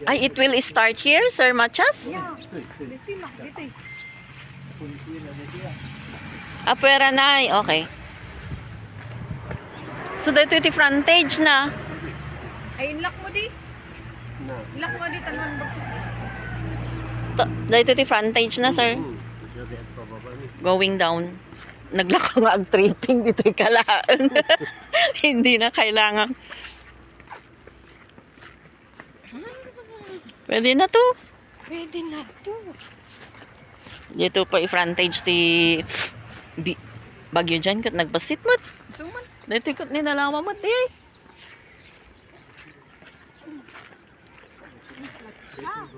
Ay, it will start here, Sir Machas? Apera na, okay. So, dito iti frontage na. Ay, inlock mo di. Inlock mo di, tanong ba? Dito iti frontage na, sir. Going down. Naglaka nga ang tripping dito kalaan. Hindi na kailangan. Pwede na to. Pwede na to. Dito pa i-frontage ti Bagyo dyan kat nagbasit mat. Suman. Dito kat ninalawa mat di ay.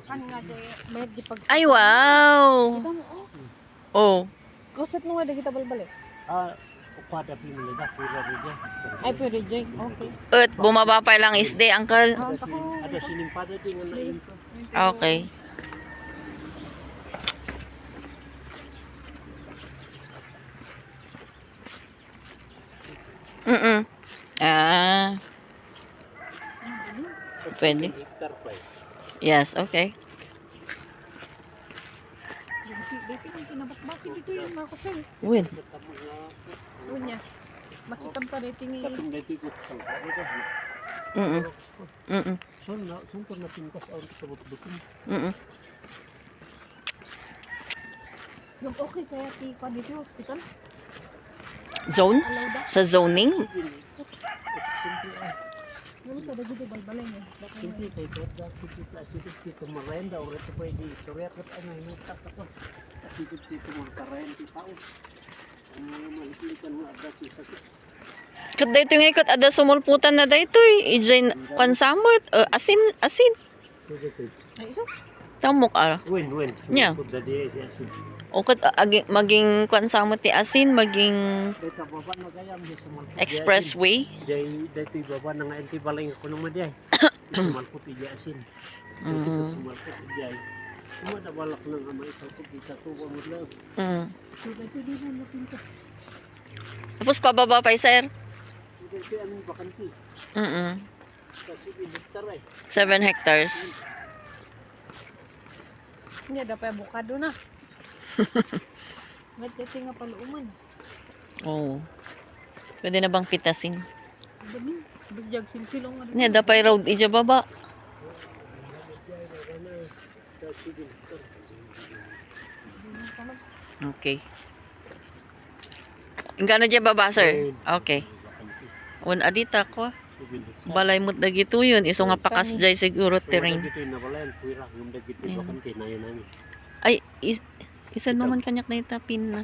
Kan nga di, may di pag... Ay, wow! Oh. Kusat mo nga di kita balbalik. Upada pinili na, pura rin Ay, pwede Jay. Okay. At bumaba pa lang isde, uncle. Ada sinimpada din nga na info. Okay. Ah. Pwede. Hektar pa eh. Yes, okay. Dito yung pinabakbakin dito yung mga kusel. Win. Unya. Makitam ka dito yung... Katong dito ko kang kari ka. Sungkor na pinkas ang sabot-butin. Yung okay kaya tika dito hospital. Zone? Sa zoning? Simple ah. Yung kada dito balbalay niya. Simple kay kada kita dito marenda or ito pwede. Sorry at ano yung ako. Dito mo karenta tao. Ano malikitan mo ada sa Kat dito nga ikot ada sumulputan na dito eh. Ijay kansamot. Asin. Ay, iso? Tamok ah. Win. Yeah. Pagda di siya. O kat maging kansamot ti asin, maging Dito baba na kaya may sumalpot. expressway. Jay dito baba na nga anti balay ko naman di ay. Sumalpot di asin. Sumalpot di ay. Kuma na balak nang amay sa kita tuwa mo lang. So dito di mo napinta. Tapos pababa pa sir. Dito anong bakanti. Kasi hektar ay. 7 hectares. Hindi, dapat bukado na. Ba't dito nga paluuman? Oh. Pwede na bang pitasin? Dami. Bigyag silsilong nga dito. Nya dapay road ija baba. Okay. Ingano dyan baba, sir? Okay. Un adita ko. Balay mo't dagito yun. Iso nga pakas jay siguro terrain. Dito na balay puwira ng dagiti bakanti na yun. Ay, isan mo man kanyak na itapin na.